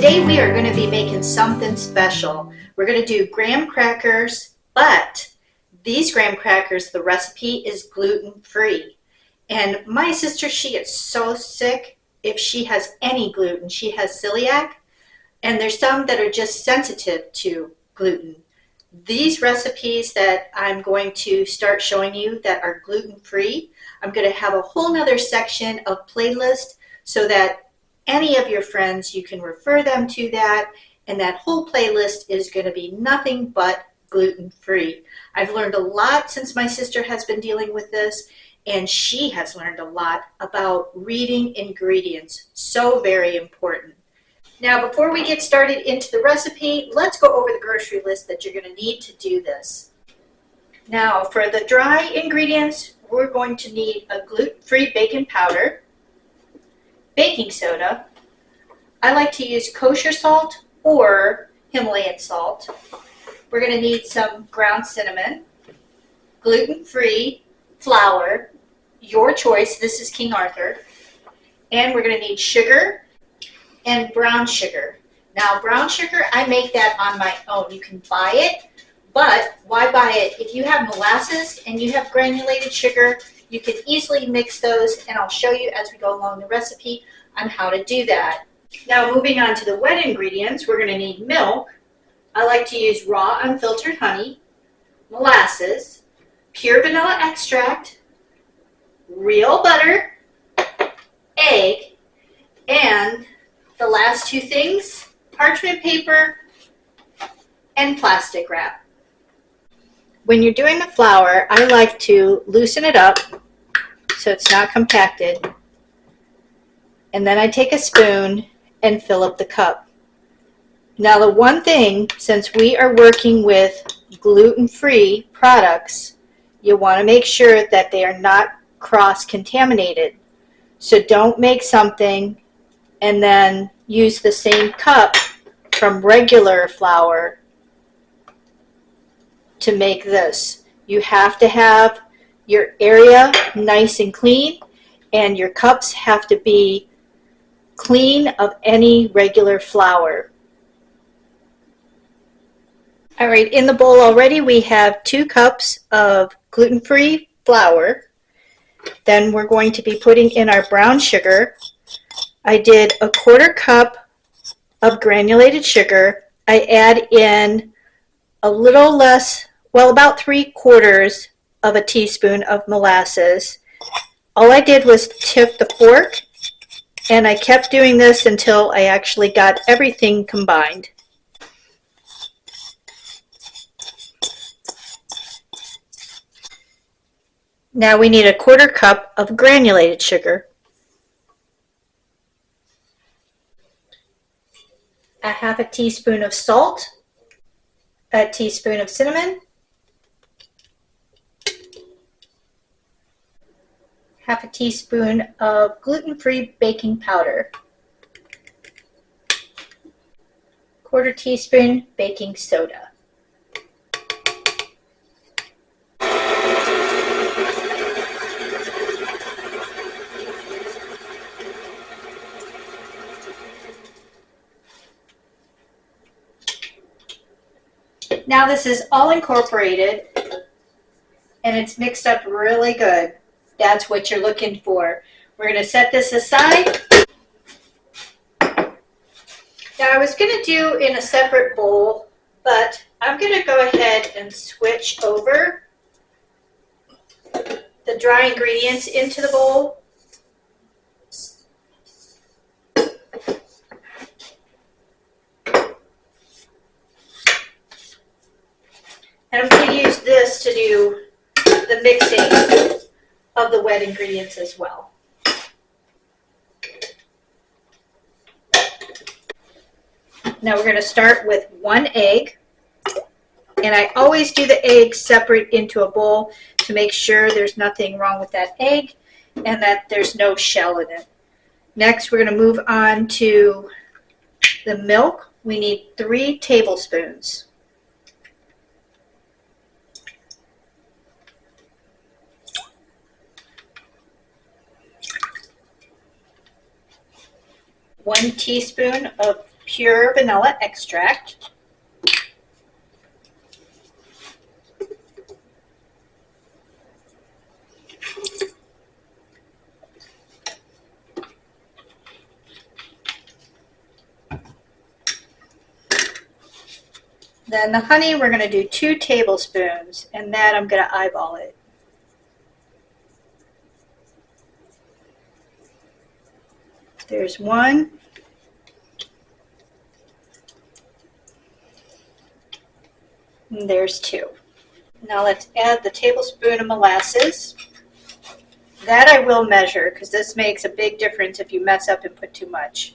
Today we are going to be making something special. We're going to do graham crackers, but these graham crackers, the recipe is gluten-free. And my sister, she gets so sick if she has any gluten. She has celiac, and there's some that are just sensitive to gluten. These recipes that I'm going to start showing you that are gluten-free, I'm going to have a whole nother section of playlist so that any of your friends, you can refer them to that, and that whole playlist is going to be nothing but gluten-free. I've learned a lot since my sister has been dealing with this, and she has learned a lot about reading ingredients. So very important. Now, before we get started into the recipe, let's go over the grocery list that you're going to need to do this. Now, for the dry ingredients, we're going to need a gluten-free baking powder, baking soda. I like to use kosher salt or Himalayan salt. We're going to need some ground cinnamon, gluten-free flour, your choice, this is King Arthur, and we're going to need sugar and brown sugar. Now, brown sugar, I make that on my own. You can buy it, but why buy it? If you have molasses and you have granulated sugar, you can easily mix those, and I'll show you as we go along the recipe on how to do that. Now, moving on to the wet ingredients, we're going to need milk. I like to use raw unfiltered honey, molasses, pure vanilla extract, real butter, egg, and the last two things, parchment paper and plastic wrap. When you're doing the flour, I like to loosen it up so it's not compacted. And then I take a spoon and fill up the cup. Now, the one thing, since we are working with gluten-free products, you want to make sure that they are not cross-contaminated. So don't make something and then use the same cup from regular flour to make this. You have to have your area nice and clean, and your cups have to be clean of any regular flour. All right, in the bowl already we have 2 cups of gluten-free flour. Then we're going to be putting in our brown sugar. I did a 1/4 cup of granulated sugar. I add in a little less, well, about 3/4 of a teaspoon of molasses. All I did was tip the fork, and I kept doing this until I actually got everything combined. Now we need a 1/4 cup of granulated sugar, a 1/2 teaspoon of salt, a teaspoon of cinnamon, 1/2 teaspoon of gluten-free baking powder, 1/4 teaspoon baking soda. Now this is all incorporated and it's mixed up really good. That's what you're looking for. We're going to set this aside. Now I was going to do in a separate bowl, but I'm going to go ahead and switch over the dry ingredients into the bowl. And I'm going to use this to do the mixing of the wet ingredients as well. Now we're going to start with 1 egg. And I always do the egg separate into a bowl to make sure there's nothing wrong with that egg and that there's no shell in it. Next, we're going to move on to the milk. We need 3 tablespoons. One teaspoon of pure vanilla extract. Then the honey, we're going to do 2 tablespoons, and that I'm going to eyeball it. There's 1. And there's 2. Now let's add the tablespoon of molasses. That I will measure because this makes a big difference if you mess up and put too much.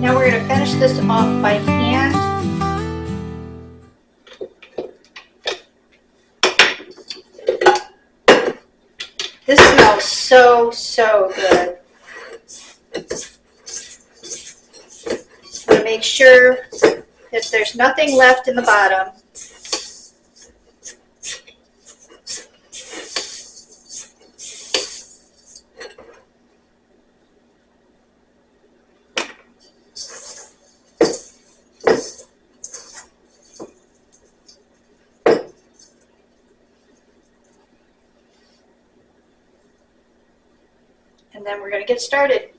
Now we're going to finish this off by hand. This smells so good. I'm going to make sure that there's nothing left in the bottom. And then we're going to get started.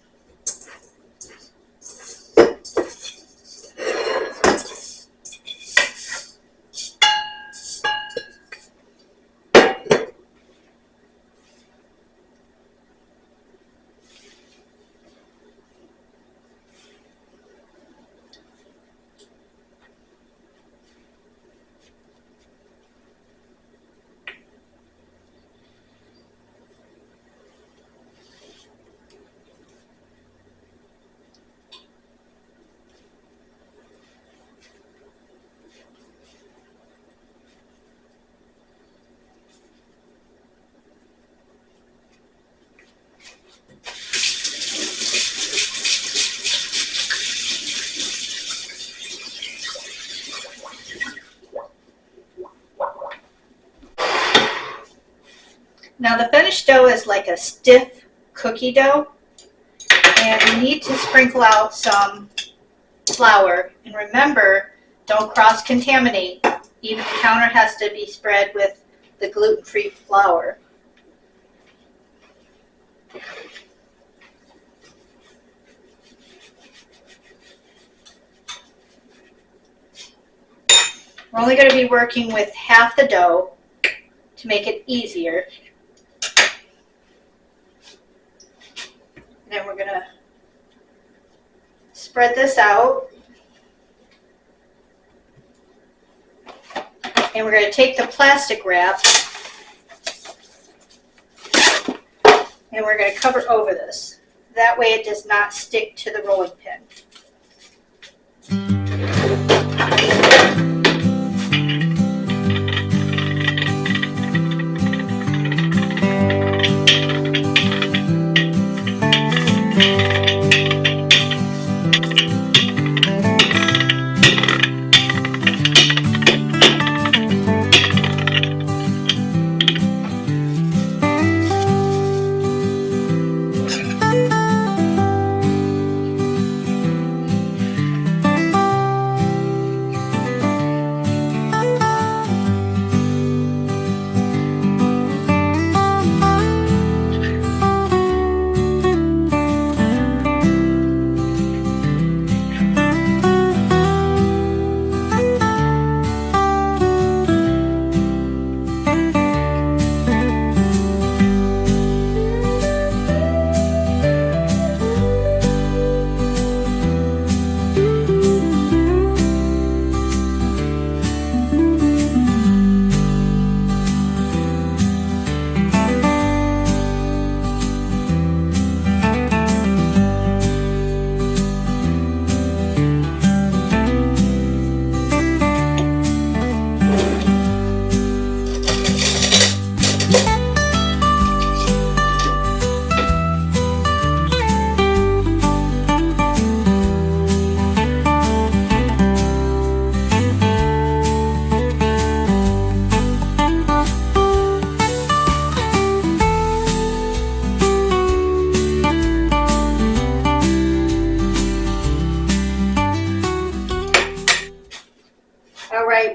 Now the finished dough is like a stiff cookie dough, and you need to sprinkle out some flour. And remember, don't cross-contaminate. Even the counter has to be spread with the gluten-free flour. We're only going to be working with half the dough to make it easier. And then we're going to spread this out. And we're going to take the plastic wrap and we're going to cover over this. That way it does not stick to the rolling pin.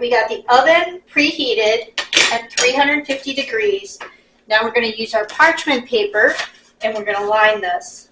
we got the oven preheated at 350 degrees. Now we're going to use our parchment paper and we're going to line this.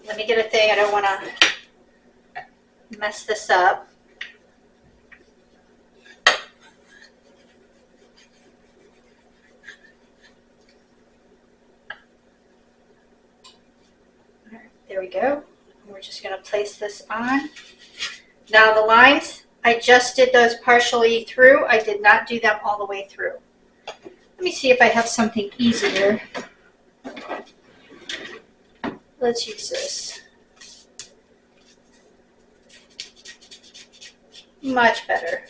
Let me get a thing. I don't want to mess this up. There we go. We're just going to place this on. Now the lines, I just did those partially through. I did not do them all the way through. Let me see if I have something easier. Let's use this. Much better.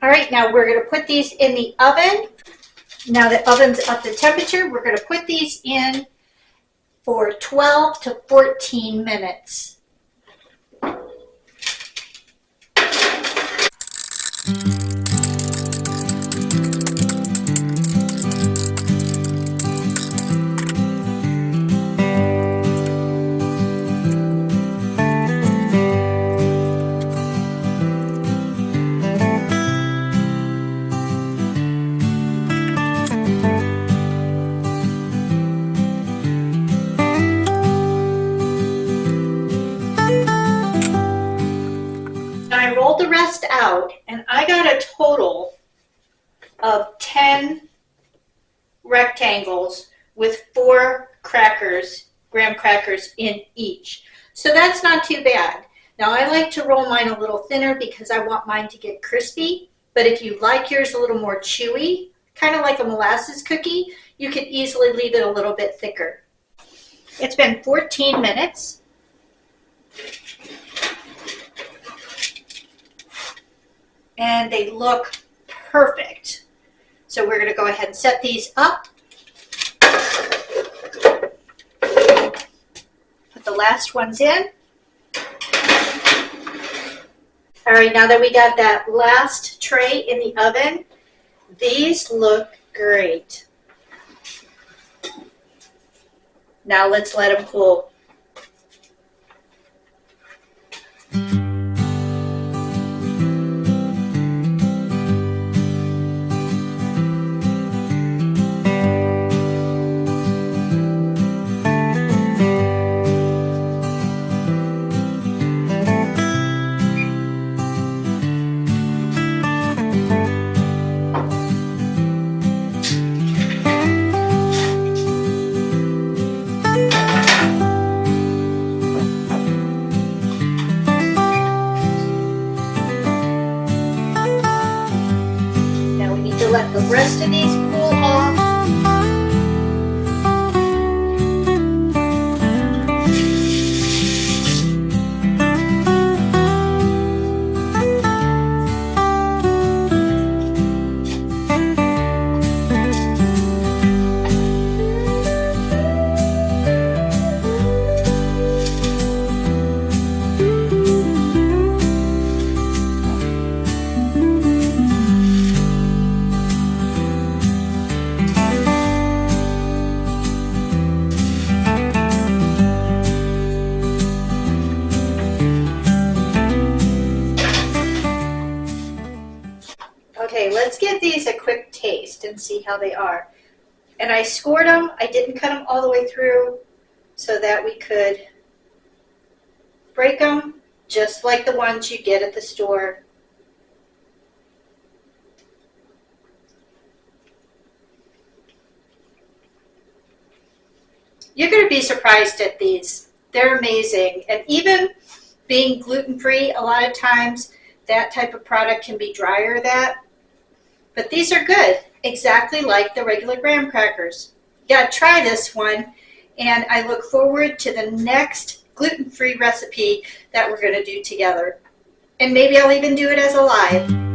All right, now we're going to put these in the oven. Now the oven's up to temperature, we're going to put these in for 12 to 14 minutes. I rolled the rest out and I got a total of 10 rectangles with 4 crackers, graham crackers in each. So that's not too bad. Now I like to roll mine a little thinner because I want mine to get crispy, but if you like yours a little more chewy, kind of like a molasses cookie, you could easily leave it a little bit thicker. It's been 14 minutes. And they look perfect. So we're going to go ahead and set these up. Put the last ones in. All right, now that we got that last tray in the oven, these look great. Now let's let them cool. Let the rest of these cool off. Okay, let's give these a quick taste and see how they are. And I scored them. I didn't cut them all the way through so that we could break them just like the ones you get at the store. You're going to be surprised at these. They're amazing. And even being gluten-free, a lot of times that type of product can be drier but these are good, exactly like the regular graham crackers. You got to try this one, and I look forward to the next gluten-free recipe that we're going to do together. And maybe I'll even do it as a live.